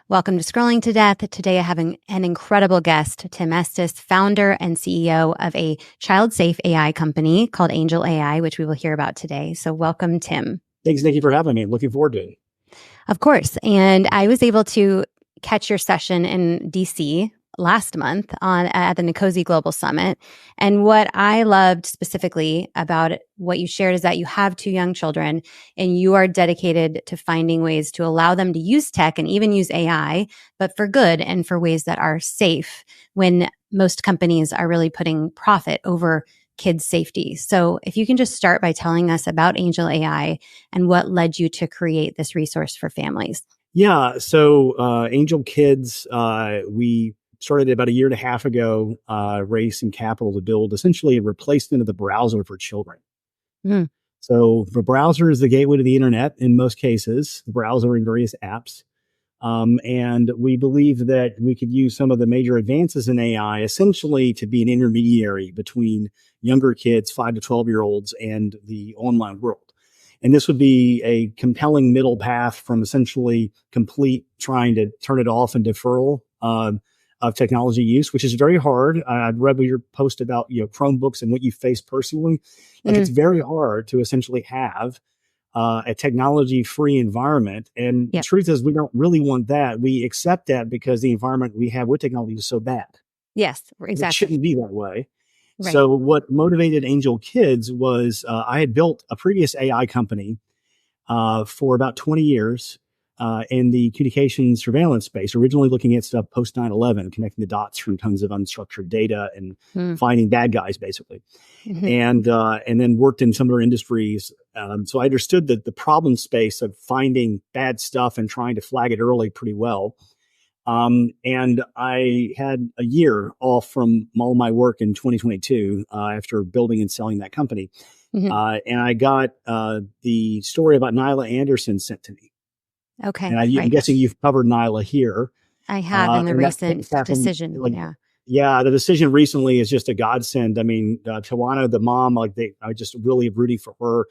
Welcome to Scrolling to Death. Today I have an incredible guest, Tim Estes, founder and CEO of a child-safe AI company called Angel AI, which we will hear about today. So welcome, Tim. Thanks, Nikki, for having me. Looking forward to it. Of course. And I was able to catch your session in DC last month at the Nicosia Global Summit. And what I loved specifically about what you shared is that you have two young children and you are dedicated to finding ways to allow them to use tech and even use AI, but for good and for ways that are safe when most companies are really putting profit over kids' safety. So if you can just start by telling us about Angel AI and what led you to create this resource for families. Yeah. So Angel Kids, we started about a year and a half ago, raised some capital to build essentially a replacement of the browser for children. Mm. So the browser is the gateway to the internet in most cases, the browser and various apps. And we believe that we could use some of the major advances in AI essentially to be an intermediary between younger kids, 5 to 12-year-olds, and the online world. And this would be a compelling middle path from essentially complete trying to turn it off and deferral of technology use, which is very hard. I'd read your post about Chromebooks and what you face personally. Like it's very hard to essentially have a technology-free environment. And the truth is, we don't really want that. We accept that because the environment we have with technology is so bad. Yes, exactly. It shouldn't be that way. Right. So what motivated Angel Kids was I had built a previous AI company for about 20 years in the communication surveillance space, originally looking at stuff post 9/11, connecting the dots from tons of unstructured data and finding bad guys, basically. And then worked in some other industries. So I understood that the problem space of finding bad stuff and trying to flag it early pretty well. And I had a year off from all my work in 2022 after building and selling that company. And I got the story about Nyla Anderson sent to me. Okay. And I'm guessing you've covered Nyla here. I have in the recent decision. Yeah, the decision recently is just a godsend. I mean, Tawana, the mom, I just really rooting for her.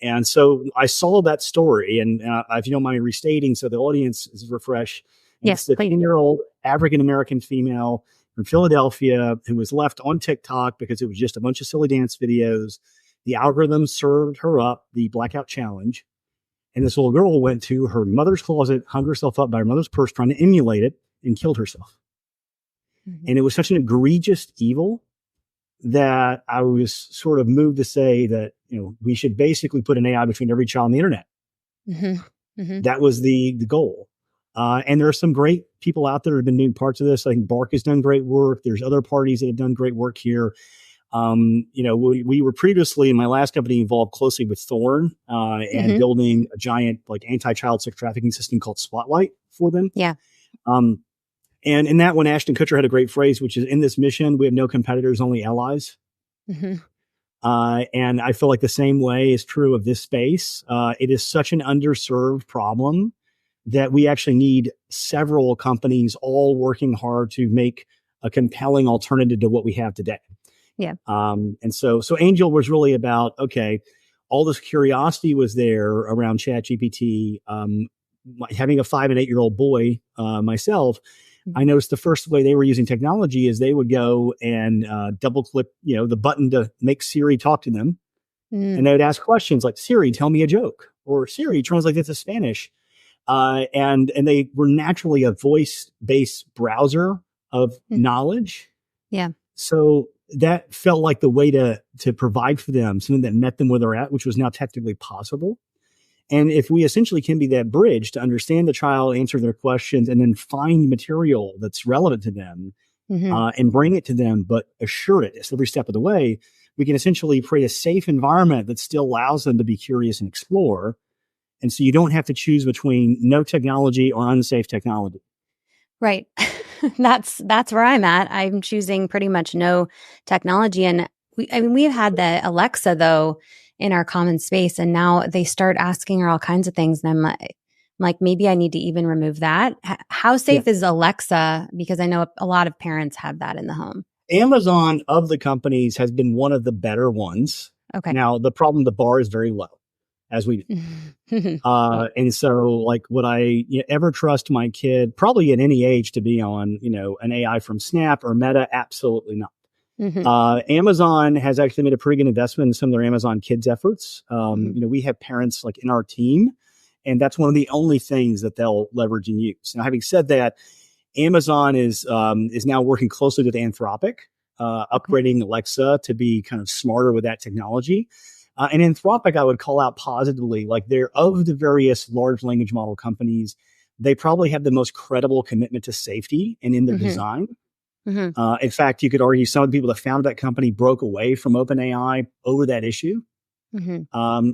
And so I saw that story, and if you don't mind me restating, so the audience is refreshed. Yes, it's a 10-year-old African-American female from Philadelphia who was left on TikTok because it was just a bunch of silly dance videos. The algorithm served her up the blackout challenge. And this little girl went to her mother's closet, hung herself up by her mother's purse, trying to emulate it, and killed herself. And it was such an egregious evil that I was sort of moved to say that, we should basically put an AI between every child and the internet. That was the goal. And there are some great people out there who have been doing parts of this. I think Barclays has done great work. There's other parties that have done great work here. We were previously in my last company involved closely with Thorn and building a giant anti-child sex trafficking system called Spotlight for them. Yeah. And in that one, Ashton Kutcher had a great phrase, which is, in this mission, we have no competitors, only allies. And I feel like the same way is true of this space. It is such an underserved problem that we actually need several companies all working hard to make a compelling alternative to what we have today. Yeah. And so Angel was really about, okay, all this curiosity was there around ChatGPT. Having a 5 and 8-year-old boy, myself, I noticed the first way they were using technology is they would go and double click, the button to make Siri talk to them. And they would ask questions like, Siri, tell me a joke, or Siri, translate this to Spanish. And they were naturally a voice-based browser of knowledge. Yeah. So that felt like the way to provide for them something that met them where they're at, which was now technically possible. And if we essentially can be that bridge to understand the child, answer their questions, and then find material that's relevant to them and bring it to them, but assure it every step of the way, we can essentially create a safe environment that still allows them to be curious and explore. And so you don't have to choose between no technology or unsafe technology. Right. That's where I'm at. I'm choosing pretty much no technology. And we've had the Alexa though in our common space, and now they start asking her all kinds of things. And I'm like, maybe I need to even remove that. How safe is Alexa? Because I know a lot of parents have that in the home. Amazon of the companies has been one of the better ones. Okay. Now the bar is very low. as we do. And so like, would I ever trust my kid, probably at any age, to be on, an AI from Snap or Meta? Absolutely not. Amazon has actually made a pretty good investment in some of their Amazon Kids efforts. We have parents like in our team, and that's one of the only things that they'll leverage and use. Now, having said that, Amazon is now working closely with Anthropic, upgrading Alexa to be kind of smarter with that technology. And Anthropic, I would call out positively, like they're of the various large language model companies, they probably have the most credible commitment to safety and in their design. In fact, you could argue some of the people that founded that company broke away from OpenAI over that issue.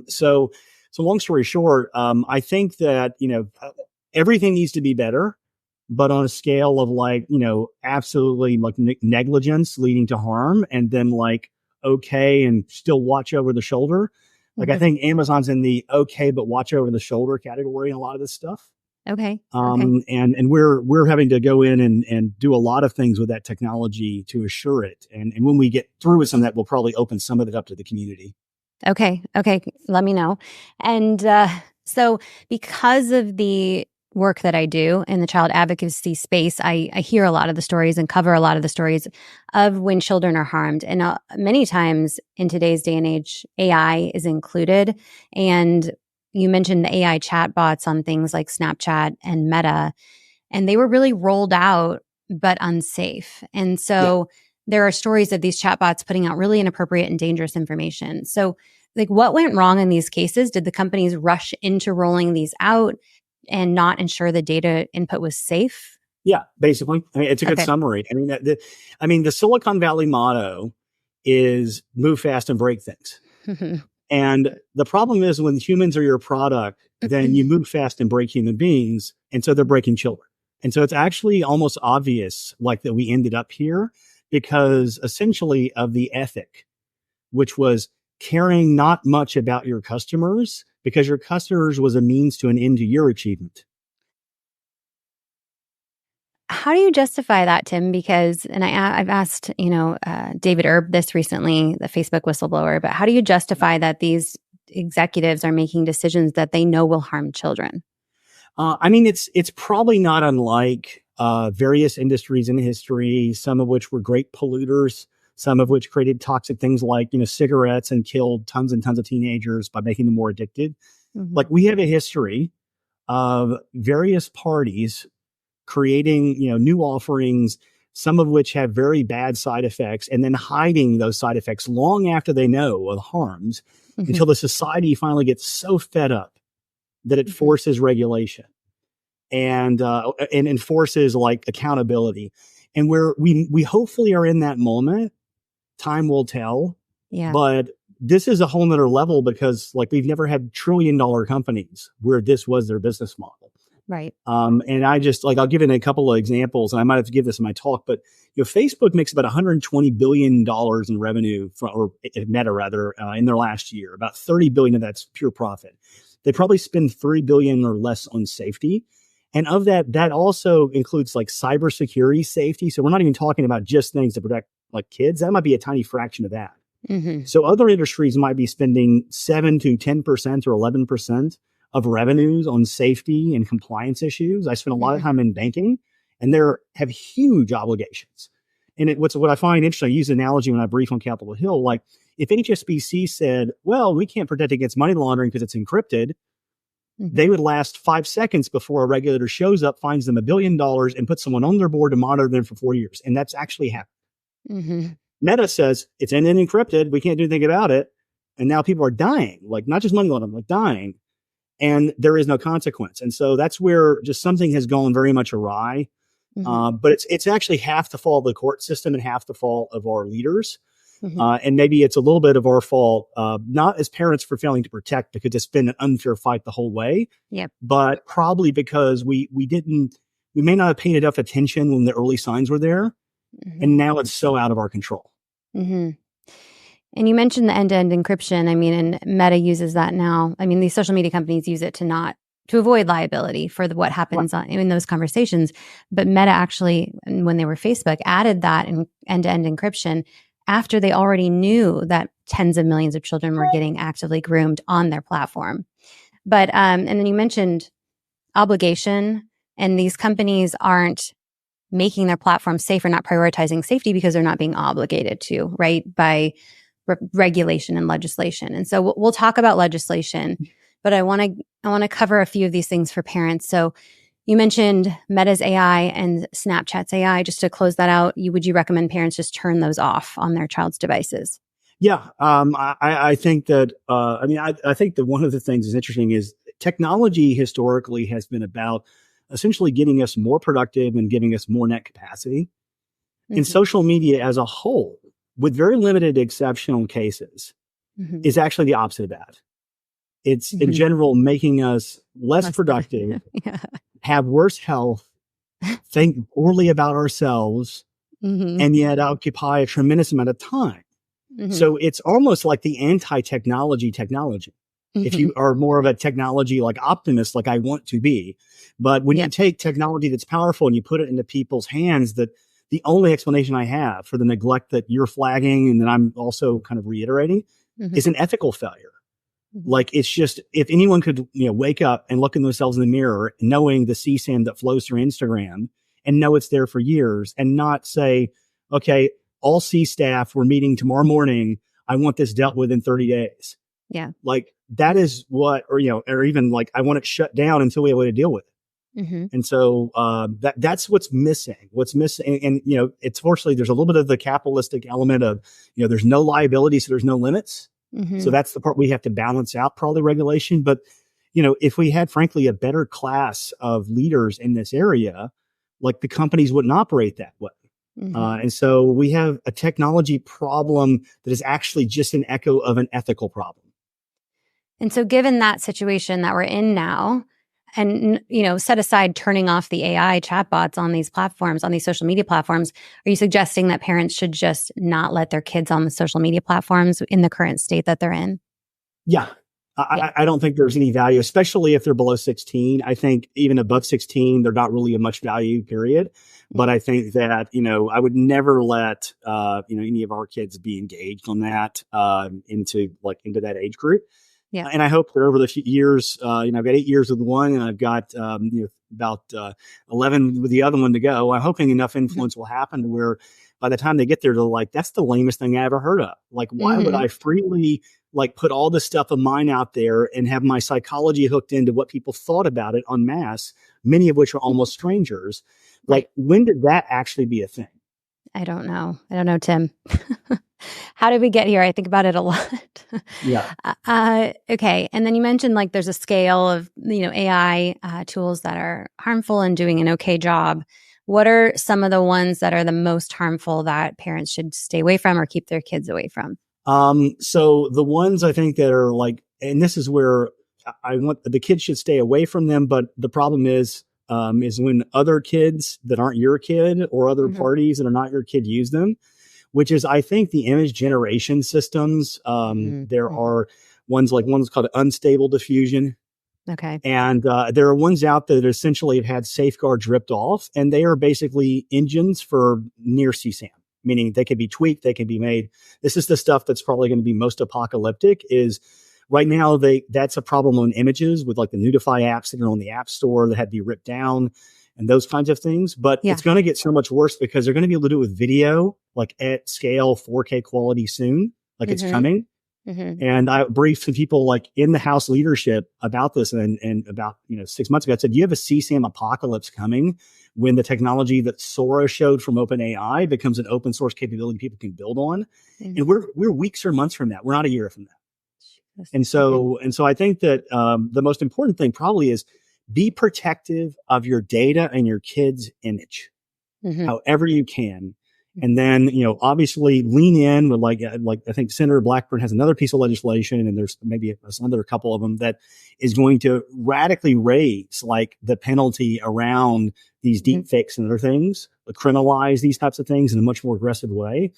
So long story short, I think that, everything needs to be better, but on a scale of like, absolutely like negligence leading to harm, and then like, okay, and still watch over the shoulder. Like I think Amazon's in the okay, but watch over the shoulder category in a lot of this stuff. Okay. And we're having to go in and do a lot of things with that technology to assure it. And when we get through with some of that, we'll probably open some of it up to the community. Okay. Let me know. And so because of the work that I do in the child advocacy space, I hear a lot of the stories and cover a lot of the stories of when children are harmed. And many times in today's day and age, AI is included. And you mentioned the AI chatbots on things like Snapchat and Meta, and they were really rolled out, but unsafe. And so there are stories of these chatbots putting out really inappropriate and dangerous information. So like what went wrong in these cases? Did the companies rush into rolling these out and not ensure the data input was safe? Yeah, basically. I mean, it's a good summary. I mean, the Silicon Valley motto is move fast and break things. And the problem is when humans are your product, then you move fast and break human beings. And so they're breaking children. And so it's actually almost obvious like that we ended up here because essentially of the ethic, which was caring not much about your customers because your customers was a means to an end to your achievement. How do you justify that, Tim? Because, and I've asked, David Erb this recently, the Facebook whistleblower, but how do you justify that these executives are making decisions that they know will harm children? It's probably not unlike various industries in history, some of which were great polluters, some of which created toxic things like, cigarettes and killed tons and tons of teenagers by making them more addicted. Like we have a history of various parties creating, new offerings, some of which have very bad side effects, and then hiding those side effects long after they know of the harms until the society finally gets so fed up that it forces regulation and enforces like accountability. And where we hopefully are in that moment, time will tell. Yeah. But this is a whole nother level because like we've never had $1 trillion companies where this was their business model. Right. And I just like, I'll give it a couple of examples and I might have to give this in my talk, but Facebook makes about $120 billion in revenue or Meta rather, in their last year. About 30 billion of that's pure profit. They probably spend 3 billion or less on safety. And of that also includes like cybersecurity safety. So we're not even talking about just things to protect like kids. That might be a tiny fraction of that. So other industries might be spending 7 to 10% or 11% of revenues on safety and compliance issues. I spent a lot of time in banking and they have huge obligations. And what I find interesting, I use an analogy when I brief on Capitol Hill, like if HSBC said, well, we can't protect against money laundering because it's encrypted, they would last 5 seconds before a regulator shows up, finds them $1 billion and puts someone on their board to monitor them for 4 years. And that's actually happened. Meta says it's end-to-end encrypted. We can't do anything about it. And now people are dying, like not just money laundering, like dying. And there is no consequence. And so that's where just something has gone very much awry. But it's actually half the fault of the court system and half the fault of our leaders. And maybe it's a little bit of our fault, not as parents for failing to protect because it's been an unfair fight the whole way. But probably because we may not have paid enough attention when the early signs were there. And now it's so out of our control. And you mentioned the end-to-end encryption. I mean, and Meta uses that now. I mean, these social media companies use it to avoid liability for what happens in those conversations. But Meta actually, when they were Facebook, added that in end-to-end encryption after they already knew that tens of millions of children were getting actively groomed on their platform. But and then you mentioned obligation, and these companies aren't making their platform safe or not prioritizing safety because they're not being obligated to, right, by regulation and legislation. And so we'll talk about legislation, but I want to cover a few of these things for parents. So you mentioned Meta's AI and Snapchat's AI. Just to close that out, would you recommend parents just turn those off on their child's devices? Yeah, I think that, I think that one of the things that's interesting is technology historically has been about essentially getting us more productive and giving us more net capacity. And social media as a whole, with very limited exceptional cases, is actually the opposite of that. It's in general making us less productive, have worse health, think poorly about ourselves, and yet occupy a tremendous amount of time. So it's almost like the anti-technology technology. If you are more of a technology like optimist, like I want to be, but when you take technology that's powerful and you put it into people's hands, that the only explanation I have for the neglect that you're flagging and that I'm also kind of reiterating is an ethical failure. Like it's just, if anyone could, wake up and look in themselves in the mirror, knowing the CSAM that flows through Instagram and know it's there for years and not say, okay, all C staff, we're meeting tomorrow morning. I want this dealt with in 30 days. Yeah. Like that is what, or even like, I want it shut down until we have a way to deal with it. And so, that's what's missing. And it's fortunately, there's a little bit of the capitalistic element of, there's no liability, so there's no limits. So that's the part we have to balance out, probably regulation. But, if we had, frankly, a better class of leaders in this area, like the companies wouldn't operate that way. And so we have a technology problem that is actually just an echo of an ethical problem. And so given that situation that we're in now, and, set aside turning off the AI chatbots on these platforms, on these social media platforms, are you suggesting that parents should just not let their kids on the social media platforms in the current state that they're in? Yeah. I don't think there's any value, especially if they're below 16. I think even above 16, they're not really of much value, period. But I think that, I would never let, any of our kids be engaged on that, into that age group. Yeah. And I hope that over the years, I've got 8 years with one and I've got, about 11 with the other one to go. I'm hoping enough influence will happen to where by the time they get there, they're like, that's the lamest thing I ever heard of. Like, why would I freely put all this stuff of mine out there and have my psychology hooked into what people thought about it en masse, many of which are almost strangers. Like, when did that actually be a thing? I don't know, Tim. How did we get here? I think about it a lot. Yeah. Okay. And then you mentioned there's a scale of, AI tools that are harmful and doing an okay job. What are some of the ones that are the most harmful that parents should stay away from or keep their kids away from? So the ones I think that are and this is where I want the kids should stay away from them. But the problem is when other kids that aren't your kid or other parties that are not your kid use them, which is, I think, the image generation systems. There are one's called unstable diffusion. Okay. And there are ones out there that essentially have had safeguards ripped off, and they are basically engines for near CSAM, meaning they can be tweaked, they can be made. This is the stuff that's probably going to be most apocalyptic. Is right now that's a problem on images with the Nudify apps that are on the App Store that had to be ripped down and those kinds of things. But it's going to get so much worse because they're going to be able to do it with video, at scale, 4K quality soon, it's coming. And I briefed some people in the House leadership about this and about, 6 months ago, I said, you have a CSAM apocalypse coming when the technology that Sora showed from OpenAI becomes an open source capability people can build on. And we're weeks or months from that. We're not a year from that. And so I think that the most important thing probably is be protective of your data and your kid's image, however you can. And then, obviously lean in with I think Senator Blackburn has another piece of legislation, and there's maybe another couple of them that is going to radically raise the penalty around these deep fakes and other things, criminalize these types of things in a much more aggressive way.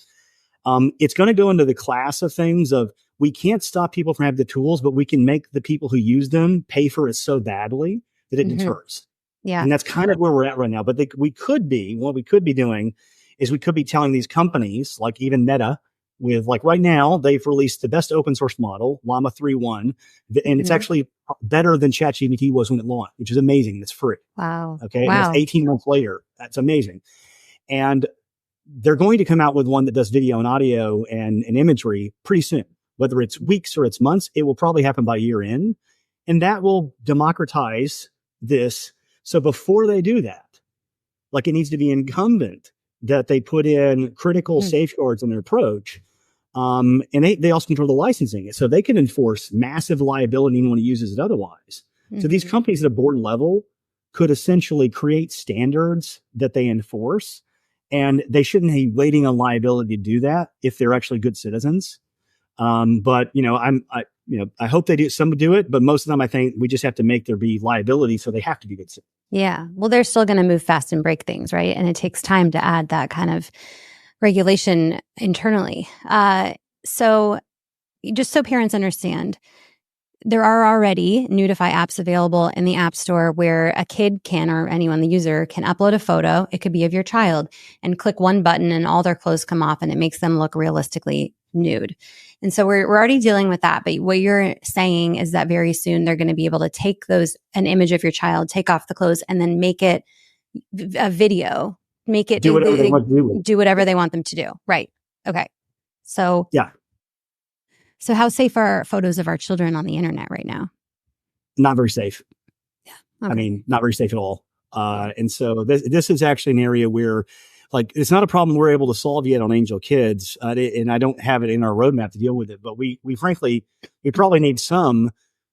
It's going to go into the class of things of, we can't stop people from having the tools, but we can make the people who use them pay for it so badly that it deters. Yeah. And that's kind of where we're at right now. But what we could be doing is we could be telling these companies, like even Meta, with, like, right now, they've released the best open source model, Llama 3.1, and it's actually better than ChatGPT was when it launched, which is amazing. It's free. Wow. Okay. Wow. And that's 18 months later. That's amazing. And they're going to come out with one that does video and audio and imagery pretty soon. Whether it's weeks or it's months, it will probably happen by year end. And that will democratize this. So before they do that, like, it needs to be incumbent that they put in critical safeguards in their approach. And they also control the licensing. So they can enforce massive liability anyone who uses it otherwise. So these companies at a board level could essentially create standards that they enforce. And they shouldn't be waiting on liability to do that if they're actually good citizens. But, I hope they do. Some do it, but most of the time I think we just have to make there be liability. So they have to be good citizens. Yeah. Well, they're still going to move fast and break things, right? And it takes time to add that kind of regulation internally. So just so parents understand, there are already Notify apps available in the App Store where a kid can, or anyone, the user, can upload a photo. It could be of your child, and click one button and all their clothes come off and it makes them look realistically nude. And so we're already dealing with that. But what you're saying is that very soon they're going to be able to take an image of your child, take off the clothes, and then make it a video, make it do whatever they want to do. Do whatever they want them to do. Right. Okay. So yeah. So how safe are photos of our children on the internet right now? Not very safe. Yeah. Okay. I mean, not very safe at all. And so this is actually an area where, like, it's not a problem we're able to solve yet on Angel Kids. And I don't have it in our roadmap to deal with it, but we frankly probably need some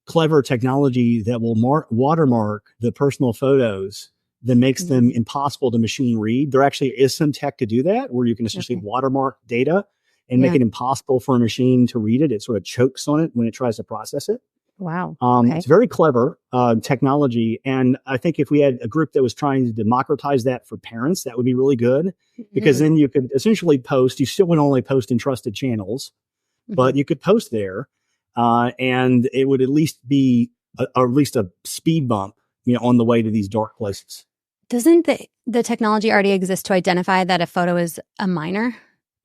clever technology that will watermark the personal photos that makes them impossible to machine read. There actually is some tech to do that, where you can essentially watermark data and make it impossible for a machine to read it. It sort of chokes on it when it tries to process it. Wow. It's very clever technology. And I think if we had a group that was trying to democratize that for parents, that would be really good, because then you could essentially post. You still would only post in trusted channels, but you could post there, and it would at least be at least a speed bump, on the way to these dark places. Doesn't the technology already exist to identify that a photo is a minor?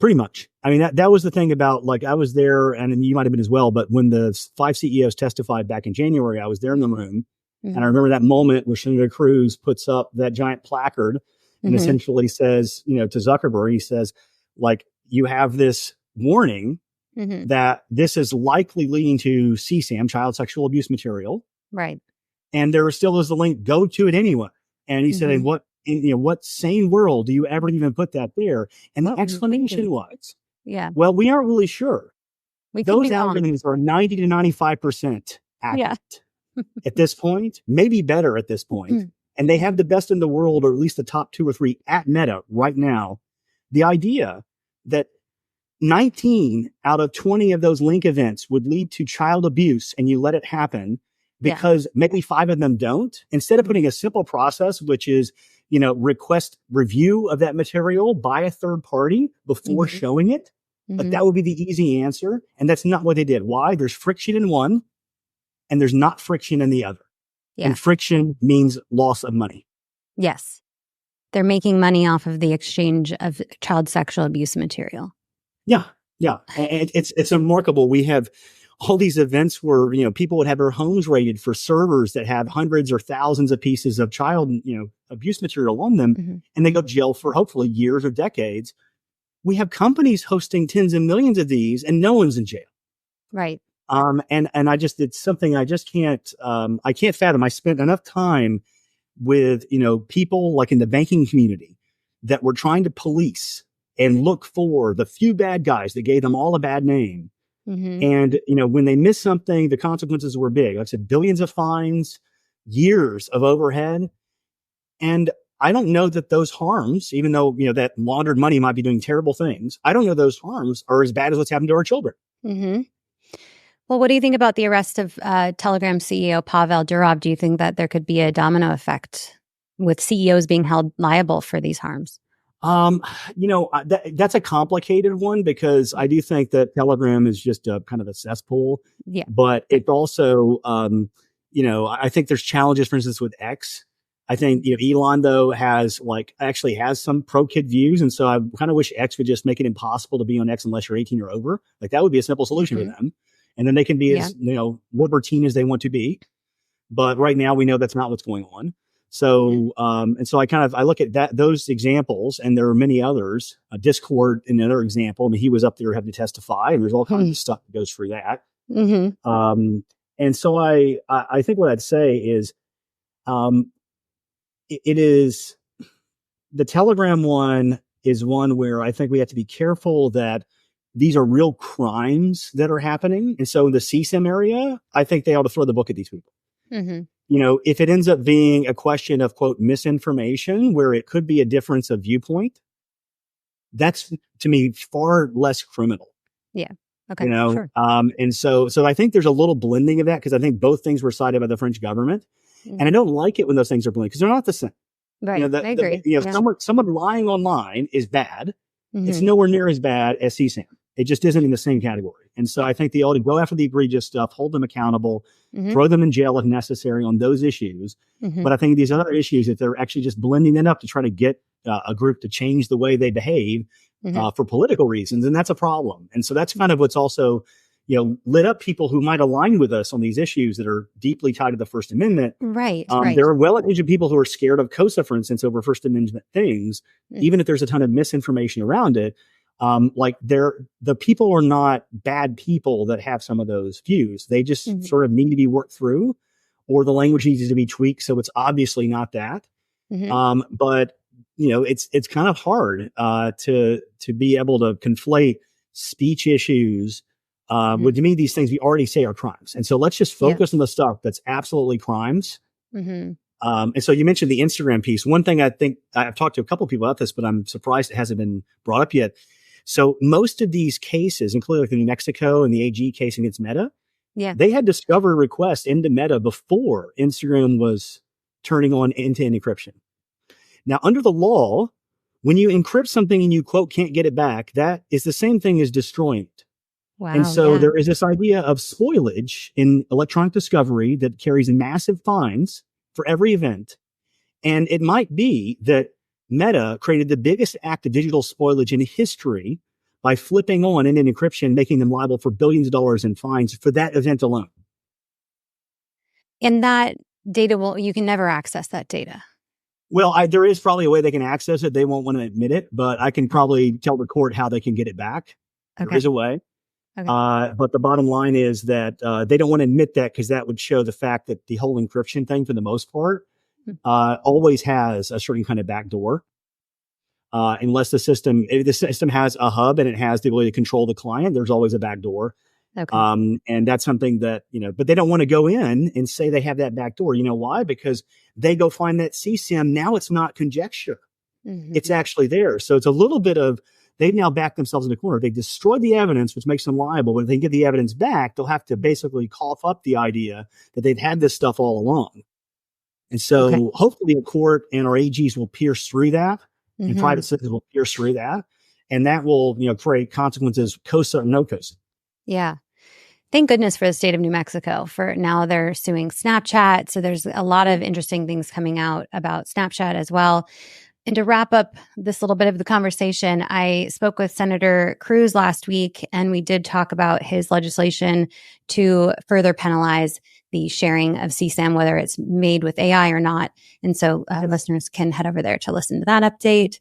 Pretty much. I mean, that was the thing about, like, I was there, and you might have been as well, but when the 5 CEOs testified back in January, I was there in the room. And I remember that moment where Senator Cruz puts up that giant placard and essentially says, to Zuckerberg, he says, like, you have this warning that this is likely leading to CSAM, child sexual abuse material. Right. And there still is the link, go to it anyway. And he said, in what sane world do you ever even put that there? And the explanation was, well, we aren't really sure. Those algorithms are 90 to 95% accurate at this point, maybe better at this point. And they have the best in the world, or at least the top 2 or 3 at Meta right now. The idea that 19 out of 20 of those link events would lead to child abuse, and you let it happen because maybe 5 of them don't, instead of putting a simple process, which is, request review of that material by a third party before showing it. Like, that would be the easy answer. And that's not what they did. Why? There's friction in one, and there's not friction in the other. Yeah. And friction means loss of money. Yes. They're making money off of the exchange of child sexual abuse material. Yeah. Yeah. And it's remarkable. We have all these events where, people would have their homes raided for servers that have hundreds or thousands of pieces of child, abuse material on them, and they go to jail for hopefully years or decades. We have companies hosting tens of millions of these, and no one's in jail. Right. And it's something I just can't fathom. I spent enough time with, people like in the banking community that were trying to police and look for the few bad guys that gave them all a bad name. And, when they missed something, the consequences were big. Like I said, billions of fines, years of overhead. And I don't know that those harms, even though, that laundered money might be doing terrible things, I don't know those harms are as bad as what's happened to our children. Well, what do you think about the arrest of Telegram CEO Pavel Durov? Do you think that there could be a domino effect with CEOs being held liable for these harms? That's a complicated one, because I do think that Telegram is just a kind of a cesspool. Yeah. But it also, I think there's challenges, for instance, with X. I think, Elon though actually has some pro kid views. And so I kind of wish X would just make it impossible to be on X unless you're 18 or over. Like that would be a simple solution for them. And then they can be as, libertine as they want to be. But right now we know that's not what's going on. So, and so I look at those examples, and there are many others. Discord, another example. I mean, he was up there having to testify, and there's all kinds of stuff that goes through that. And so I think what I'd say is, it is the Telegram one is one where I think we have to be careful that these are real crimes that are happening. And so in the CSIM area, I think they ought to throw the book at these people. If it ends up being a question of, quote, misinformation, where it could be a difference of viewpoint, that's to me far less criminal. Yeah. Okay. Sure. And so I think there's a little blending of that, because I think both things were cited by the French government. And I don't like it when those things are blended, because they're not the same. Right. I agree. Someone lying online is bad. It's nowhere near as bad as CSAM. It just isn't in the same category. And so I think they ought to go after the egregious stuff, hold them accountable, throw them in jail if necessary on those issues. But I think these other issues, if they're actually just blending it up to try to get a group to change the way they behave for political reasons, then that's a problem. And so that's kind of what's also, lit up people who might align with us on these issues that are deeply tied to the First Amendment. Right. There are well-intentioned people who are scared of COSA, for instance, over First Amendment things, even if there's a ton of misinformation around it. The people are not bad people that have some of those views. They just sort of need to be worked through, or the language needs to be tweaked. So it's obviously not that. But it's kind of hard to be able to conflate speech issues. To me, these things we already say are crimes. And so let's just focus on the stuff that's absolutely crimes. And so you mentioned the Instagram piece. One thing I think I've talked to a couple of people about this, but I'm surprised it hasn't been brought up yet. So most of these cases, including like the New Mexico and the AG case against Meta, they had discovery requests into Meta before Instagram was turning on end-to-end encryption. Now, under the law, when you encrypt something and you, quote, can't get it back, that is the same thing as destroying it. Wow, and so there is this idea of spoilage in electronic discovery that carries massive fines for every event. And it might be that Meta created the biggest act of digital spoilage in history by flipping on end-to-end encryption, making them liable for billions of dollars in fines for that event alone. And that data you can never access that data. Well, there is probably a way they can access it. They won't want to admit it, but I can probably tell the court how they can get it back. Okay. There is a way. Okay. But the bottom line is that they don't want to admit that, because that would show the fact that the whole encryption thing, for the most part, always has a certain kind of backdoor. Unless the system has a hub and it has the ability to control the client, there's always a backdoor. Okay. And that's something that, but they don't want to go in and say they have that backdoor. You know why? Because they go find that CSIM. Now it's not conjecture. It's actually there. So it's a little bit of, they've now backed themselves in the corner. They destroyed the evidence, which makes them liable. But if they get the evidence back, they'll have to basically cough up the idea that they've had this stuff all along. And so hopefully the court and our AGs will pierce through that, and private citizens will pierce through that. And that will, create consequences, COSA or no COSA. Yeah. Thank goodness for the state of New Mexico. For now, they're suing Snapchat. So there's a lot of interesting things coming out about Snapchat as well. And to wrap up this little bit of the conversation, I spoke with Senator Cruz last week, and we did talk about his legislation to further penalize the sharing of CSAM, whether it's made with AI or not. And so listeners can head over there to listen to that update.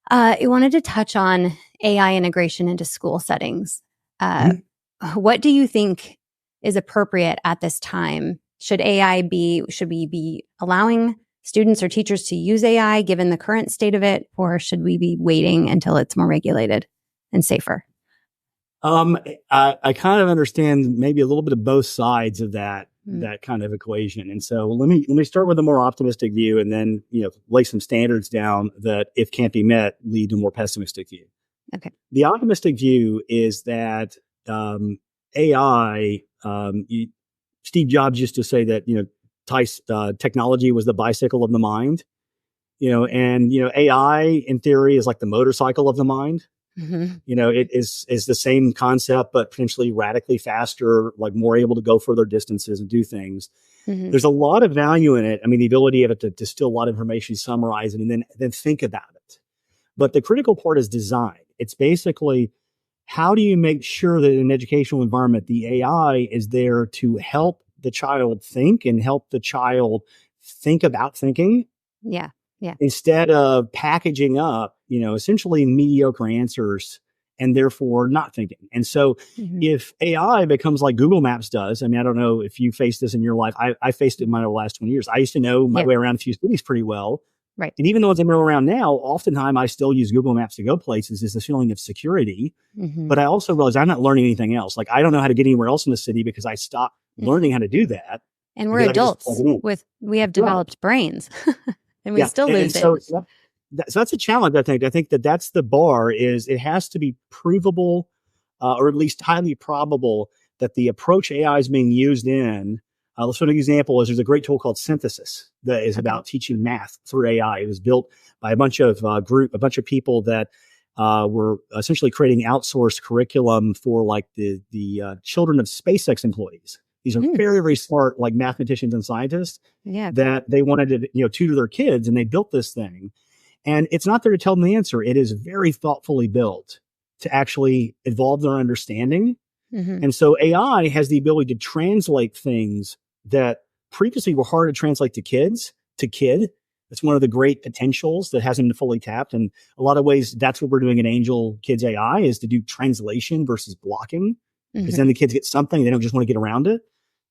I wanted to touch on AI integration into school settings. What do you think is appropriate at this time? Should we be allowing students or teachers to use AI given the current state of it, or should we be waiting until it's more regulated and safer? I kind of understand maybe a little bit of both sides of that kind of equation. And so let me start with a more optimistic view, and then, lay some standards down that, if can't be met, lead to a more pessimistic view. Okay. The optimistic view is that, AI, Steve Jobs used to say that, technology was the bicycle of the mind, and AI in theory is like the motorcycle of the mind. It is the same concept, but potentially radically faster, like more able to go further distances and do things. Mm-hmm. There's a lot of value in it. I mean, the ability of it to distill a lot of information, summarize it, and then think about it. But the critical part is design. It's basically, how do you make sure that in an educational environment, the AI is there to help the child think and help the child think about thinking? Yeah. Yeah. Instead of packaging up, essentially mediocre answers and therefore not thinking. And so if AI becomes like Google Maps does, I mean, I don't know if you faced this in your life. I faced it in my last 20 years. I used to know my way around a few cities pretty well. Right. And even though as I move around now, oftentimes I still use Google Maps to go places. Is the feeling of security. But I also realize I'm not learning anything else. Like, I don't know how to get anywhere else in the city because I stopped learning how to do that. And we're adults we have developed brains and we still lose it. So that's a challenge, I think. I think that's the bar, is it has to be provable, or at least highly probable that the approach AI is being used in. Let's put an example. There's a great tool called Synthesis that is about teaching math through AI. It was built by a bunch of people that were essentially creating outsourced curriculum for like the children of SpaceX employees. These are very, very smart, like mathematicians and scientists that they wanted to, tutor their kids, and they built this thing. And it's not there to tell them the answer. It is very thoughtfully built to actually evolve their understanding. And so AI has the ability to translate things that previously were hard to translate to kid. It's one of the great potentials that hasn't been fully tapped. And a lot of ways, that's what we're doing in Angel Kids AI, is to do translation versus blocking. Because then the kids get something, they don't just want to get around it.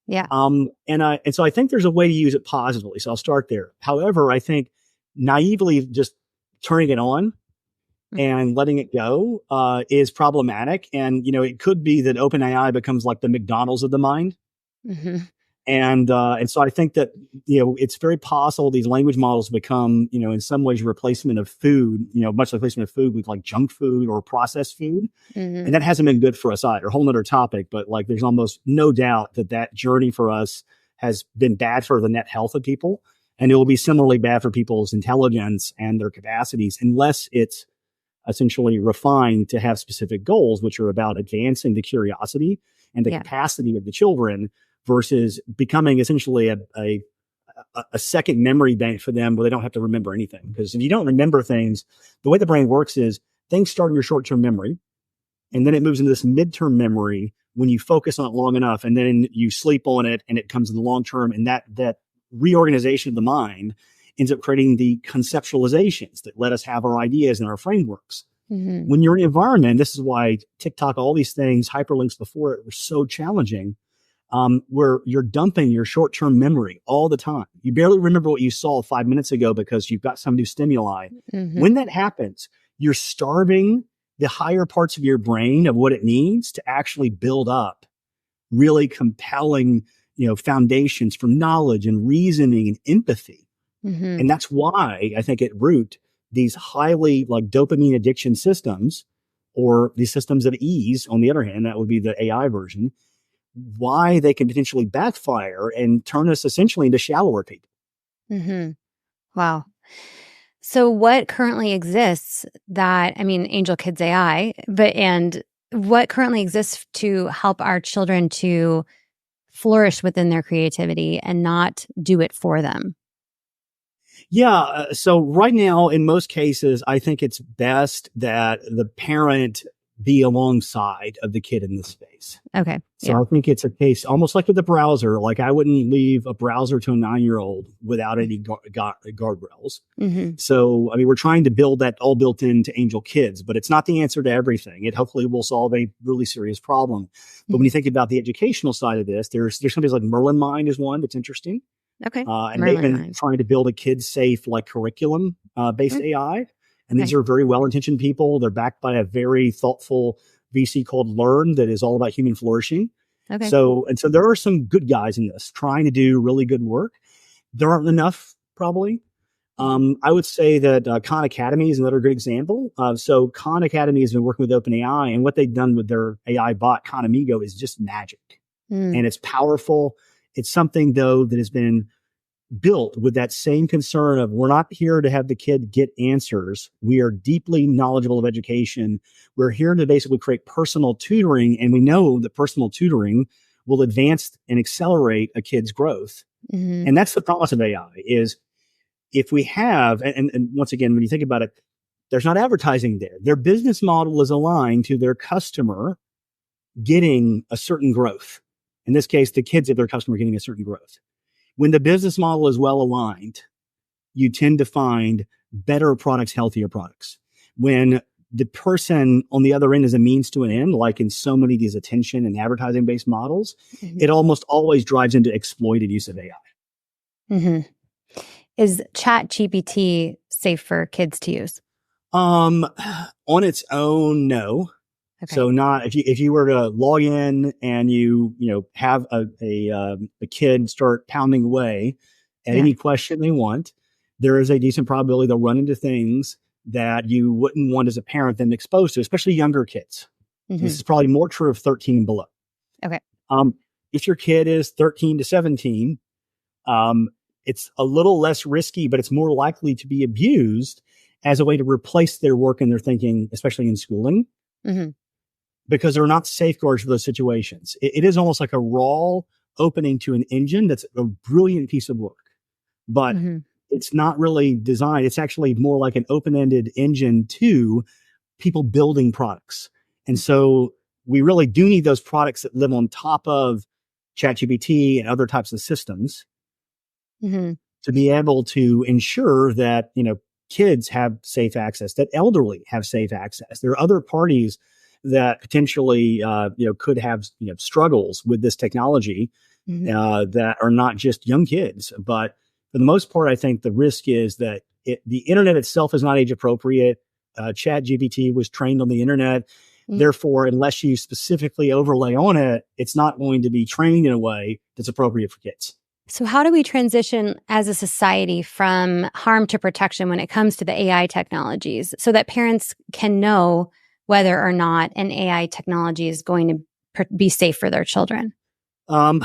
Yeah. And so I think there's a way to use it positively. So I'll start there. However, I think naively just turning it on and letting it go is problematic. And, it could be that OpenAI becomes like the McDonald's of the mind. And so I think that, it's very possible these language models become, in some ways, replacement of food, much like replacement of food with like junk food or processed food. And that hasn't been good for us either. A whole nother topic, but like there's almost no doubt that journey for us has been bad for the net health of people. And it will be similarly bad for people's intelligence and their capacities, unless it's essentially refined to have specific goals, which are about advancing the curiosity and the capacity of the children, versus becoming essentially a second memory bank for them where they don't have to remember anything. Because if you don't remember things, the way the brain works is things start in your short-term memory, and then it moves into this midterm memory when you focus on it long enough, and then you sleep on it and it comes in the long term. And that reorganization of the mind ends up creating the conceptualizations that let us have our ideas and our frameworks. When you're in an environment, this is why TikTok, all these things, hyperlinks before it were so challenging, where you're dumping your short-term memory all the time. You barely remember what you saw 5 minutes ago because you've got some new stimuli. When that happens, you're starving the higher parts of your brain of what it needs to actually build up really compelling, foundations for knowledge and reasoning and empathy. And that's why I think at root, these highly like dopamine addiction systems, or these systems of ease, on the other hand, that would be the AI version, why they can potentially backfire and turn us essentially into shallower people. Wow. So what currently exists Angel Kids AI, and what currently exists to help our children to flourish within their creativity and not do it for them? Yeah. So right now, in most cases, I think it's best that the parent be alongside of the kid in this space. Okay. So I think it's a case almost like with the browser. Like, I wouldn't leave a browser to a 9-year-old without any guardrails. So, I mean, we're trying to build that all built into Angel Kids, but it's not the answer to everything. It hopefully will solve a really serious problem. But when you think about the educational side of this, there's companies like Merlin Mind is one that's interesting. Okay. And they've been trying to build a kid safe like curriculum based AI. And these are very well-intentioned people. They're backed by a very thoughtful VC called Learn that is all about human flourishing. Okay. So there are some good guys in this trying to do really good work. There aren't enough, probably. I would say that Khan Academy is another good example. So Khan Academy has been working with OpenAI, and what they've done with their AI bot, Khan Amigo, is just magic. And it's powerful. It's something, though, that has been built with that same concern of, we're not here to have the kid get answers. We are deeply knowledgeable of education. We're here to basically create personal tutoring. And we know that personal tutoring will advance and accelerate a kid's growth. Mm-hmm. And that's the promise of AI is if we have, and once again, when you think about it, there's not advertising there. Their business model is aligned to their customer getting a certain growth. In this case, the kids of their customer getting a certain growth. When the business model is well aligned, you tend to find better products, healthier products. When the person on the other end is a means to an end, like in so many of these attention and advertising based models, it almost always drives into exploited use of AI. Mm-hmm. Is ChatGPT safe for kids to use? On its own, no. Okay. So not if you were to log in and you have a kid start pounding away at any question they want, there is a decent probability they'll run into things that you wouldn't want as a parent them exposed to, especially younger kids. Mm-hmm. This is probably more true of 13 and below. Okay. If your kid is 13 to 17, it's a little less risky, but it's more likely to be abused as a way to replace their work and their thinking, especially in schooling. Mm-hmm. Because there are not safeguards for those situations. It is almost like a raw opening to an engine that's a brilliant piece of work, but it's not really designed. It's actually more like an open-ended engine to people building products. And so we really do need those products that live on top of ChatGPT and other types of systems to be able to ensure that, kids have safe access, that elderly have safe access. There are other parties that potentially, could have, struggles with this technology that are not just young kids. But for the most part, I think the risk is that the internet itself is not age appropriate. ChatGPT was trained on the internet. Therefore, unless you specifically overlay on it, it's not going to be trained in a way that's appropriate for kids. So how do we transition as a society from harm to protection when it comes to the AI technologies so that parents can know whether or not an AI technology is going to be safe for their children? So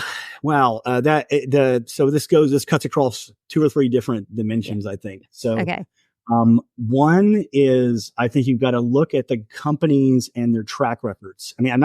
this cuts across 2 or 3 different dimensions, I think. So, okay. One is I think you've got to look at the companies and their track records. I mean,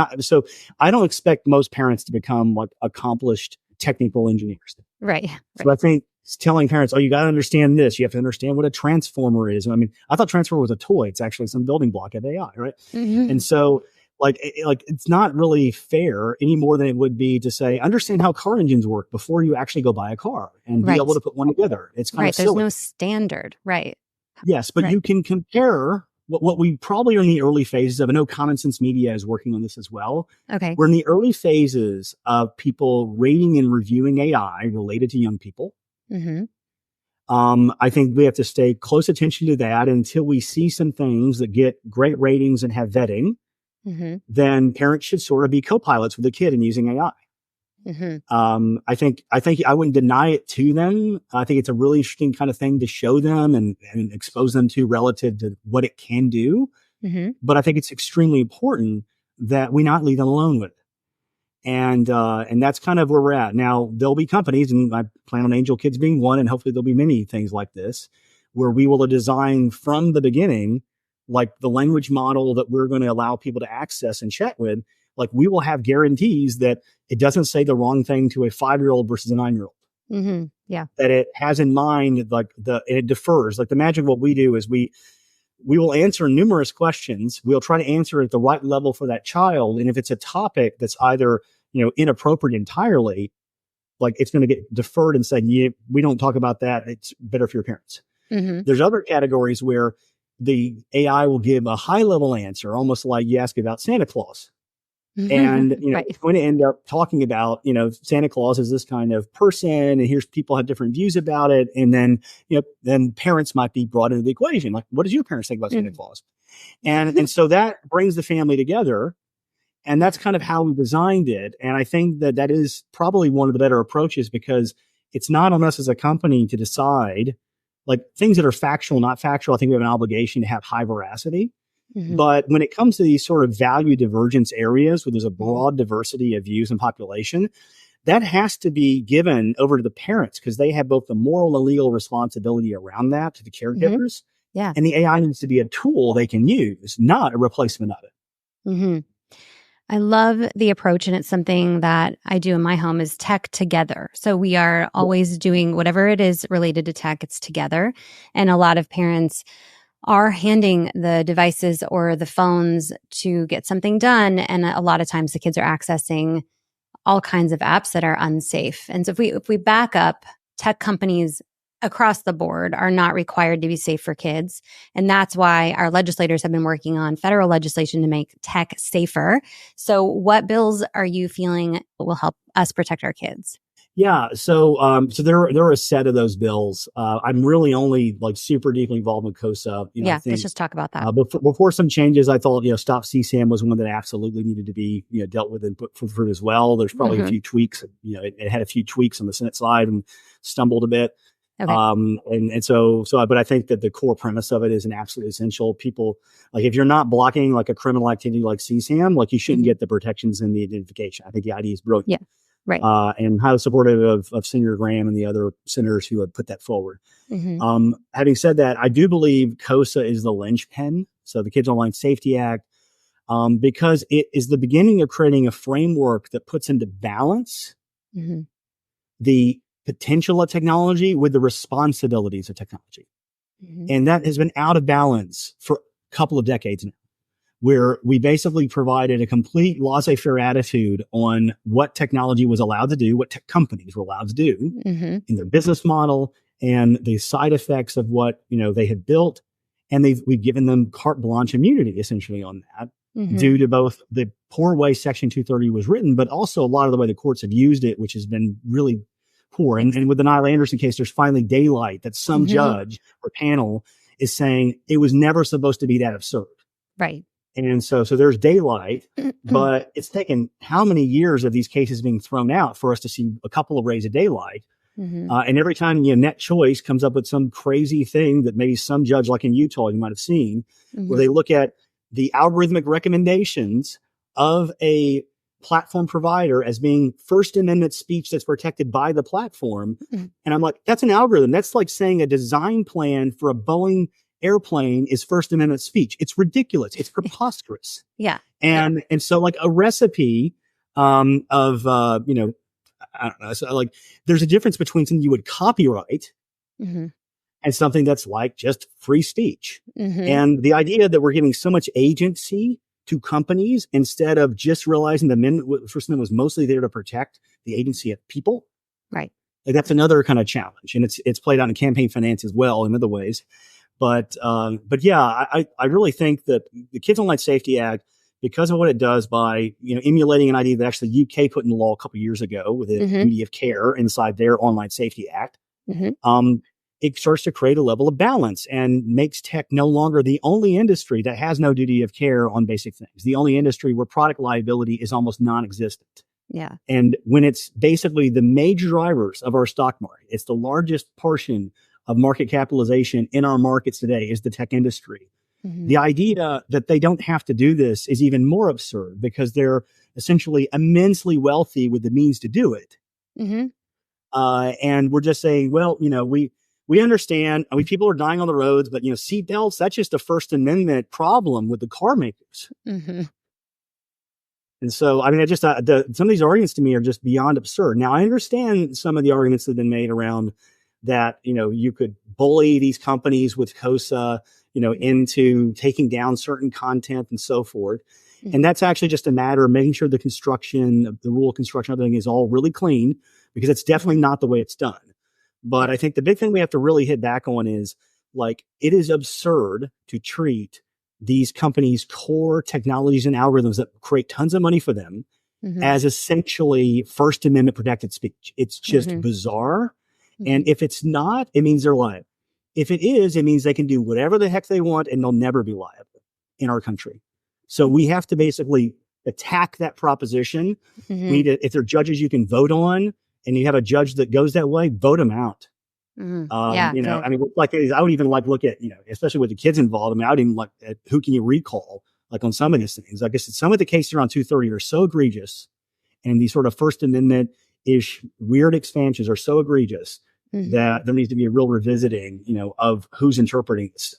I don't expect most parents to become like accomplished technical engineers. Right. So I think telling parents, you got to understand this. You have to understand what a transformer is. I mean, I thought transformer was a toy. It's actually some building block of AI, right? Mm-hmm. And so it's not really fair any more than it would be to say, understand how car engines work before you actually go buy a car and be able to put one together. It's kind of silly. There's no standard. Right. Yes, but you can compare what we probably are in the early phases of. I know Common Sense Media is working on this as well. Okay. We're in the early phases of people rating and reviewing AI related to young people. Mm-hmm. I think we have to stay close attention to that until we see some things that get great ratings and have vetting. Mm-hmm. Then parents should sort of be co-pilots with the kid in using AI. Mm-hmm. I think I wouldn't deny it to them. I think it's a really interesting kind of thing to show them and expose them to relative to what it can do. Mm-hmm. But I think it's extremely important that we not leave them alone with it. And that's kind of where we're at. Now, there'll be companies, and I plan on Angel Kids being one, and hopefully there'll be many things like this, where we will design from the beginning, like the language model that we're going to allow people to access and chat with. Like we will have guarantees that it doesn't say the wrong thing to a 5-year-old versus a 9-year-old. Mm-hmm. Yeah. That it has in mind, it defers. Like the magic of what we do is we will answer numerous questions. We'll try to answer at the right level for that child. And if it's a topic that's either, inappropriate entirely, like it's going to get deferred and said, we don't talk about that. It's better for your parents. Mm-hmm. There's other categories where the AI will give a high level answer, almost like you ask about Santa Claus. And, it's going to end up talking about, Santa Claus is this kind of person, and here's people have different views about it. And then, then parents might be brought into the equation. Like, what does your parents think about Santa Claus? And so that brings the family together. And that's kind of how we designed it. And I think that is probably one of the better approaches, because it's not on us as a company to decide like things that are factual, not factual. I think we have an obligation to have high veracity. Mm-hmm. But when it comes to these sort of value divergence areas where there's a broad diversity of views and population, that has to be given over to the parents, because they have both the moral and legal responsibility around that to the caregivers. Mm-hmm. Yeah. And the AI needs to be a tool they can use, not a replacement of it. Mm-hmm. I love the approach, and it's something that I do in my home is tech together. So we are always doing whatever it is related to tech, it's together. And a lot of parents are handing the devices or the phones to get something done. And a lot of times the kids are accessing all kinds of apps that are unsafe. And so if we back up, tech companies across the board are not required to be safe for kids. And that's why our legislators have been working on federal legislation to make tech safer. So what bills are you feeling will help us protect our kids? Yeah, so there are a set of those bills. I'm really only like super deeply involved in COSA. Yeah, I think, let's just talk about that. before some changes, I thought Stop CSAM was one that absolutely needed to be dealt with and put forward as well. There's probably a few tweaks. It had a few tweaks on the Senate side and stumbled a bit. Okay. But I think that the core premise of it is an absolute essential. People, like, if you're not blocking like a criminal activity like CSAM, like, you shouldn't get the protections and the identification. I think the idea is brilliant. Yeah. Right. And highly supportive of Senator Graham and the other senators who had put that forward. Having said that, I do believe COSA is the linchpin. So the Kids Online Safety Act, because it is the beginning of creating a framework that puts into balance the potential of technology with the responsibilities of technology. And that has been out of balance for a couple of decades now, where we basically provided a complete laissez-faire attitude on what technology was allowed to do, what tech companies were allowed to do in their business model, and the side effects of what they had built. And we've given them carte blanche immunity essentially on that, due to both the poor way Section 230 was written, but also a lot of the way the courts have used it, which has been really poor. And with the Nyla Anderson case, there's finally daylight that some judge or panel is saying it was never supposed to be that absurd. Right. And so there's daylight, but it's taken how many years of these cases being thrown out for us to see a couple of rays of daylight. And every time Net Choice comes up with some crazy thing that maybe some judge, like in Utah, you might have seen, where they look at the algorithmic recommendations of a platform provider as being First Amendment speech that's protected by the platform. And I'm like, that's an algorithm. That's like saying a design plan for a Boeing airplane is First Amendment speech. It's ridiculous. It's preposterous. Yeah. And so like a recipe I don't know. So like there's a difference between something you would copyright and something that's like just free speech. And the idea that we're giving so much agency to companies instead of just realizing the First Amendment was mostly there to protect the agency of people. Right. Like that's another kind of challenge. And it's played out in campaign finance as well in other ways. But yeah, I really think that the Kids Online Safety Act, because of what it does by emulating an idea that actually the UK put in law a couple of years ago with the duty of care inside their Online Safety Act, it starts to create a level of balance and makes tech no longer the only industry that has no duty of care on basic things. The only industry where product liability is almost non-existent. Yeah. And when it's basically the major drivers of our stock market, it's the largest portion of market capitalization in our markets today is the tech industry. The idea that they don't have to do this is even more absurd because they're essentially immensely wealthy with the means to do it. And we're just saying, well, we understand. I mean, people are dying on the roads, but seatbelts, that's just a First Amendment problem with the car makers. And so, I mean, some of these arguments to me are just beyond absurd. Now, I understand some of the arguments that have been made around that, you could bully these companies with COSA, into taking down certain content and so forth. And that's actually just a matter of making sure the rule of construction, everything is all really clean, because it's definitely not the way it's done. But I think the big thing we have to really hit back on is, like, it is absurd to treat these companies' core technologies and algorithms that create tons of money for them as essentially First Amendment protected speech. It's just bizarre. And if it's not, it means they're liable. If it is, it means they can do whatever the heck they want and they'll never be liable in our country. So we have to basically attack that proposition. We need to, if there are judges you can vote on and you have a judge that goes that way, vote them out. I mean, I would even look at, especially with the kids involved. I mean, I would even look at who can you recall, like on some of these things. Like I said, some of the cases around 230 are so egregious, and these sort of First Amendment-ish weird expansions are so egregious that there needs to be a real revisiting, of who's interpreting this.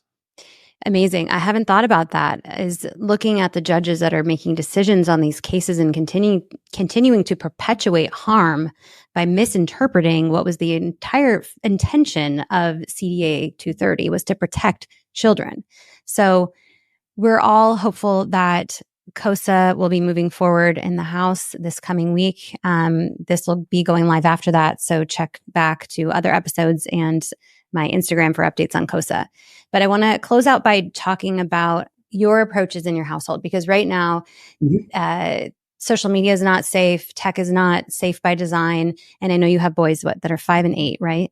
Amazing. I haven't thought about that. Is looking at the judges that are making decisions on these cases and continuing to perpetuate harm by misinterpreting what was the entire intention of CDA 230 was to protect children. So we're all hopeful that COSA will be moving forward in the House this coming week. This will be going live after that. So check back to other episodes and my Instagram for updates on COSA. But I want to close out by talking about your approaches in your household, because right now, social media is not safe. Tech is not safe by design. And I know you have boys that are 5 and 8, right?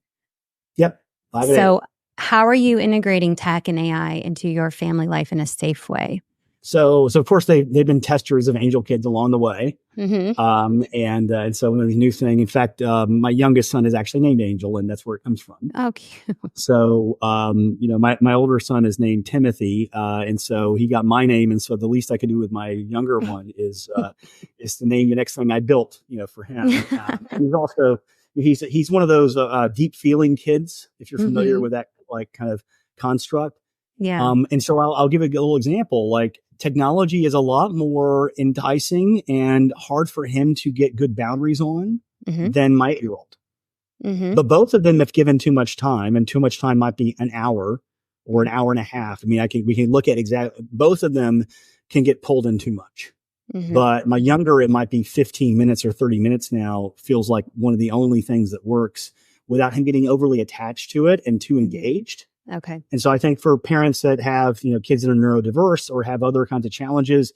Yep. 5 and 8. So how are you integrating tech and AI into your family life in a safe way? So of course they've been testers of Angel Kids along the way. Mm-hmm. And so the new thing, in fact, my youngest son is actually named Angel, and that's where it comes from. Oh, cute. So, my older son is named Timothy. And so he got my name. And so the least I could do with my younger one is to name the next thing I built, for him. And he's one of those, deep feeling kids, if you're familiar with that, like kind of construct. Yeah. And so I'll give a little example. Like, technology is a lot more enticing and hard for him to get good boundaries on than my 8-year-old. But both of them have given too much time, and too much time might be an hour or an hour and a half. I mean, we can look at exactly, both of them can get pulled in too much. But my younger, it might be 15 minutes or 30 minutes now, feels like one of the only things that works without him getting overly attached to it and too engaged. Okay. And so I think for parents that have, kids that are neurodiverse or have other kinds of challenges,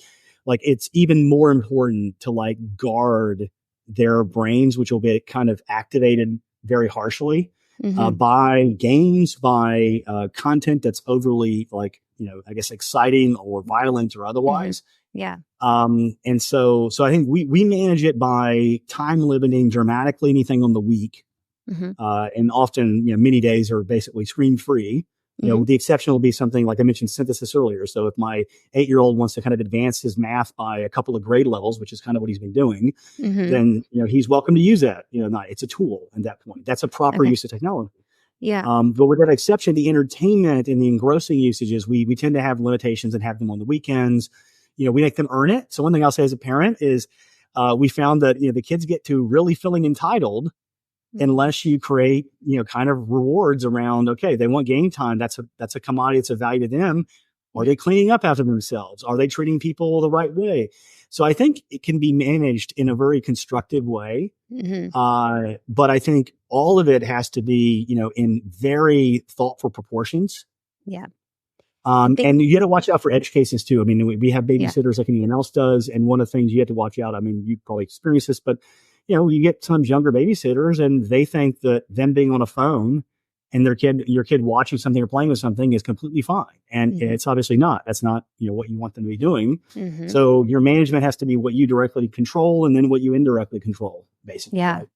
like, it's even more important to like guard their brains, which will be kind of activated very harshly by games, by content that's overly like, I guess exciting or violent or otherwise. Yeah. And so I think we manage it by time limiting dramatically anything on the week. And often, many days are basically screen free. The exception will be something like I mentioned synthesis earlier. So if my 8-year-old wants to kind of advance his math by a couple of grade levels, which is kind of what he's been doing, then, he's welcome to use that. It's a tool at that point. That's a proper use of technology. Yeah. But with that exception, the entertainment and the engrossing usages, we tend to have limitations and have them on the weekends. We make them earn it. So one thing I'll say as a parent is, we found that, the kids get to really feeling entitled unless you create, kind of rewards around, okay, they want game time. That's a commodity. It's a value to them. Are they cleaning up after themselves? Are they treating people the right way? So I think it can be managed in a very constructive way. But I think all of it has to be, in very thoughtful proportions. Yeah. And you got to watch out for edge cases too. I mean, we have babysitters like anyone else does. And one of the things you have to watch out, I mean, you probably experienced this, but you get some younger babysitters and they think that them being on a phone and your kid watching something or playing with something is completely fine. And it's obviously not. That's not, what you want them to be doing. So your management has to be what you directly control and then what you indirectly control, basically. Yeah. Right?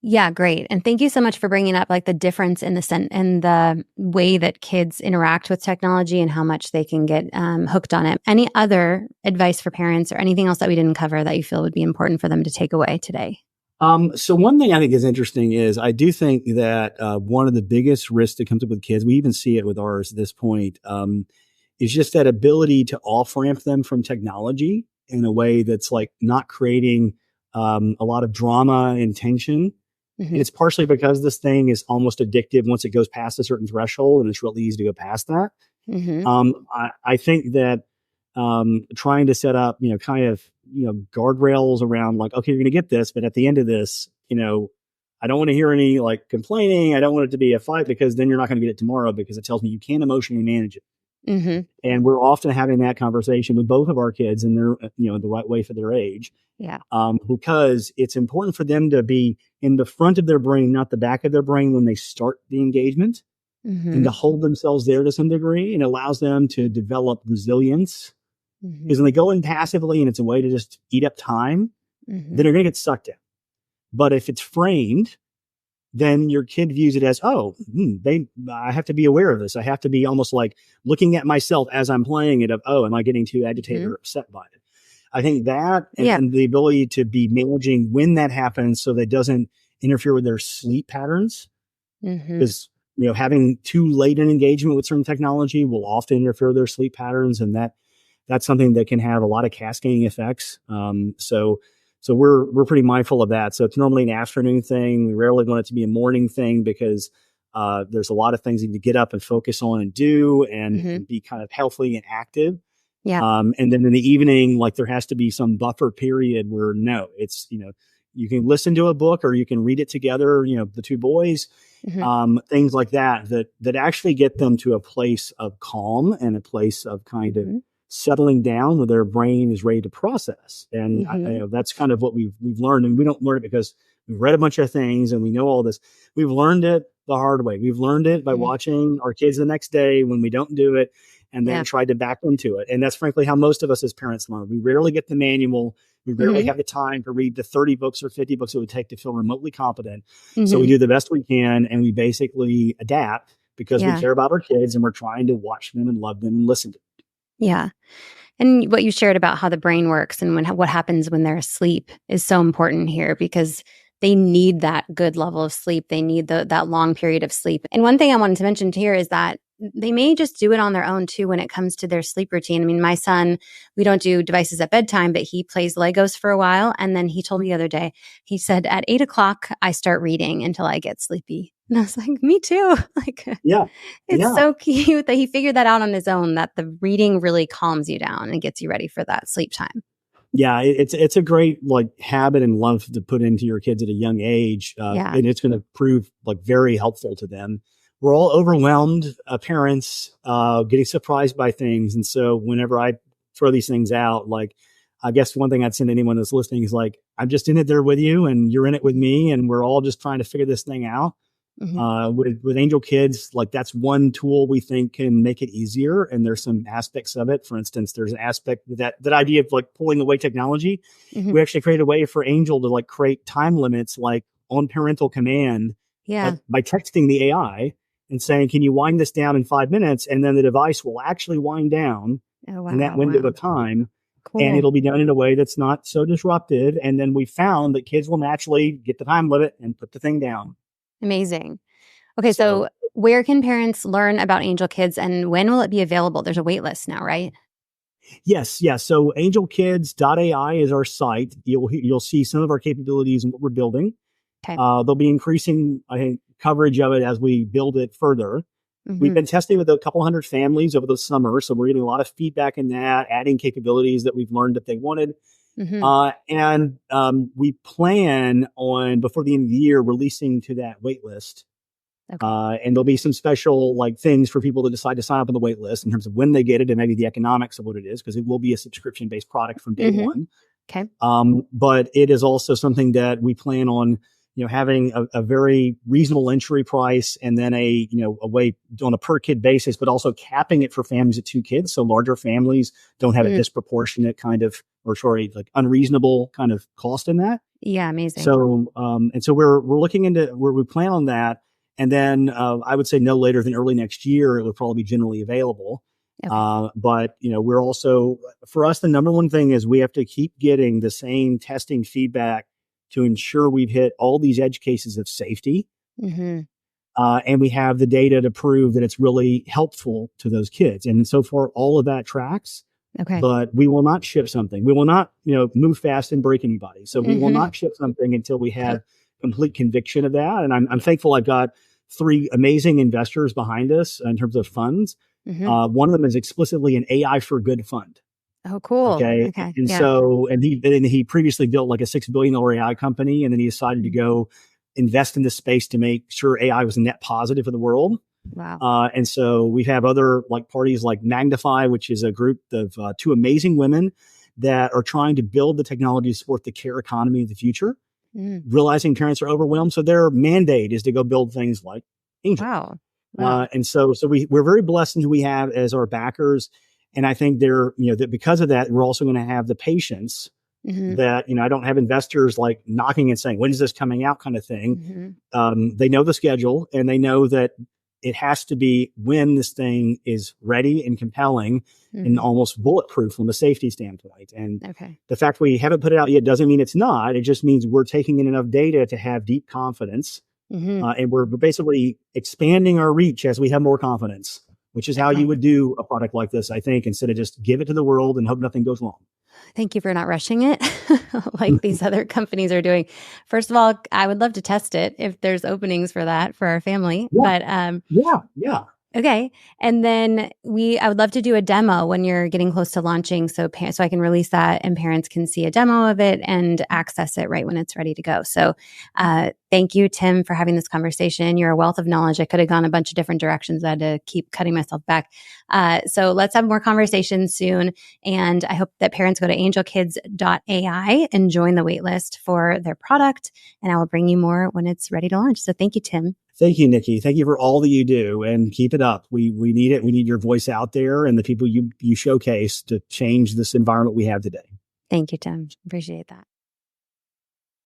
Yeah, great. And thank you so much for bringing up like the difference in the way that kids interact with technology and how much they can get hooked on it. Any other advice for parents or anything else that we didn't cover that you feel would be important for them to take away today? So one thing I think is interesting is I do think that one of the biggest risks that comes up with kids, we even see it with ours at this point, is just that ability to off-ramp them from technology in a way that's like not creating a lot of drama and tension. And it's partially because this thing is almost addictive once it goes past a certain threshold, and it's really easy to go past that. I think that trying to set up, kind of, guardrails around like, okay, you're going to get this, but at the end of this, I don't want to hear any like complaining. I don't want it to be a fight because then you're not going to get it tomorrow because it tells me you can't emotionally manage it. And we're often having that conversation with both of our kids and they're, the right way for their age. Yeah. Because it's important for them to be in the front of their brain, not the back of their brain when they start the engagement and to hold themselves there to some degree, and allows them to develop resilience. Because when they go in passively and it's a way to just eat up time, then they're going to get sucked in. But if it's framed, then your kid views it as, I have to be aware of this. I have to be almost like looking at myself as I'm playing it of, am I getting too agitated or upset by it? I think that and the ability to be managing when that happens so that it doesn't interfere with their sleep patterns. Because Having too late an engagement with certain technology will often interfere with their sleep patterns, and that's something that can have a lot of cascading effects. So we're pretty mindful of that. So it's normally an afternoon thing. We rarely want it to be a morning thing because there's a lot of things you need to get up and focus on and do and be kind of healthy and active. Yeah. And then in the evening, like there has to be some buffer period where it's, you can listen to a book or you can read it together, the two boys, things like that actually get them to a place of calm and a place of kind of settling down where their brain is ready to process. And that's kind of what we've learned. And we don't learn it because we've read a bunch of things and we know all this. We've learned it the hard way. We've learned it by watching our kids the next day when we don't do it and then tried to back them to it. And that's frankly how most of us as parents learn. We rarely get the manual. We rarely have the time to read the 30 books or 50 books it would take to feel remotely competent. So we do the best we can and we basically adapt because we care about our kids and we're trying to watch them and love them and listen to them. Yeah. And what you shared about how the brain works and what happens when they're asleep is so important here because they need that good level of sleep. They need that long period of sleep. And one thing I wanted to mention here is that they may just do it on their own too when it comes to their sleep routine. I mean, my son, we don't do devices at bedtime, but he plays Legos for a while. And then he told me the other day, he said, at 8:00, I start reading until I get sleepy. And I was like, me too. It's so cute that he figured that out on his own, that the reading really calms you down and gets you ready for that sleep time. Yeah, it's a great habit and love to put into your kids at a young age. And it's going to prove very helpful to them. We're all overwhelmed, parents, getting surprised by things. And so whenever I throw these things out, I guess one thing I'd send to anyone that's listening is I'm just in it there with you and you're in it with me. And we're all just trying to figure this thing out. With Angel Kids, that's one tool we think can make it easier. And there's some aspects of it. For instance, there's an aspect that idea of pulling away technology. We actually created a way for Angel to create time limits, on parental command, by texting the AI and saying, can you wind this down in 5 minutes? And then the device will actually wind down in that window of time. Cool. And it'll be done in a way that's not so disruptive. And then we found that kids will naturally get the time limit and put the thing down. Amazing. Okay, so where can parents learn about Angel Kids and when will it be available? There's a wait list now, right? Yes. So angelkids.ai is our site. You'll see some of our capabilities and what we're building. Okay. They'll be increasing, I think, coverage of it as we build it further. We've been testing with a couple hundred families over the summer, so we're getting a lot of feedback in that, adding capabilities that we've learned that they wanted. And we plan on, before the end of the year, releasing to that wait list. Okay. And there'll be some special things for people that decide to sign up on the wait list in terms of when they get it and maybe the economics of what it is, because it will be a subscription-based product from day one. Okay. But it is also something that we plan on, having a very reasonable entry price and then a way on a per kid basis, but also capping it for families of 2 kids. So larger families don't have a disproportionate unreasonable kind of cost in that. Yeah. Amazing. So, and so we're looking into where we plan on that. And then, I would say no later than early next year, it will probably be generally available. Okay. But, we're also, for us, the number one thing is we have to keep getting the same testing feedback to ensure we've hit all these edge cases of safety. And we have the data to prove that it's really helpful to those kids. And so far, all of that tracks. Okay. But we will not ship something. We will not, move fast and break anybody. So we will not ship something until we have complete conviction of that. And I'm thankful I've got 3 amazing investors behind us in terms of funds. One of them is explicitly an AI for good fund. Oh, cool. Okay. And so, and he previously built a $6 billion AI company, and then he decided to go invest in this space to make sure AI was a net positive for the world. Wow. And so we have other parties like Magnify, which is a group of 2 amazing women that are trying to build the technology to support the care economy of the future, realizing parents are overwhelmed. So their mandate is to go build things like Angel. Wow. And so we're very blessed in who we have as our backers. And I think that because of that, we're also going to have the patience that, I don't have investors knocking and saying, when's this coming out kind of thing. They know the schedule and they know that it has to be when this thing is ready and compelling and almost bulletproof from a safety standpoint. And the fact we haven't put it out yet doesn't mean it's not. It just means we're taking in enough data to have deep confidence And we're basically expanding our reach as we have more confidence, which is how you would do a product like this, I think, instead of just give it to the world and hope nothing goes wrong. Thank you for not rushing it like these other companies are doing. First of all, I would love to test it if there's openings for that for our family. Yeah. But yeah. Okay. And then I would love to do a demo when you're getting close to launching so I can release that and parents can see a demo of it and access it right when it's ready to go. So thank you, Tim, for having this conversation. You're a wealth of knowledge. I could have gone a bunch of different directions. I had to keep cutting myself back. So let's have more conversations soon. And I hope that parents go to angelkids.ai and join the waitlist for their product. And I will bring you more when it's ready to launch. So thank you, Tim. Thank you, Nikki. Thank you for all that you do, and keep it up. We need it. We need your voice out there and the people you showcase to change this environment we have today. Thank you, Tim. Appreciate that.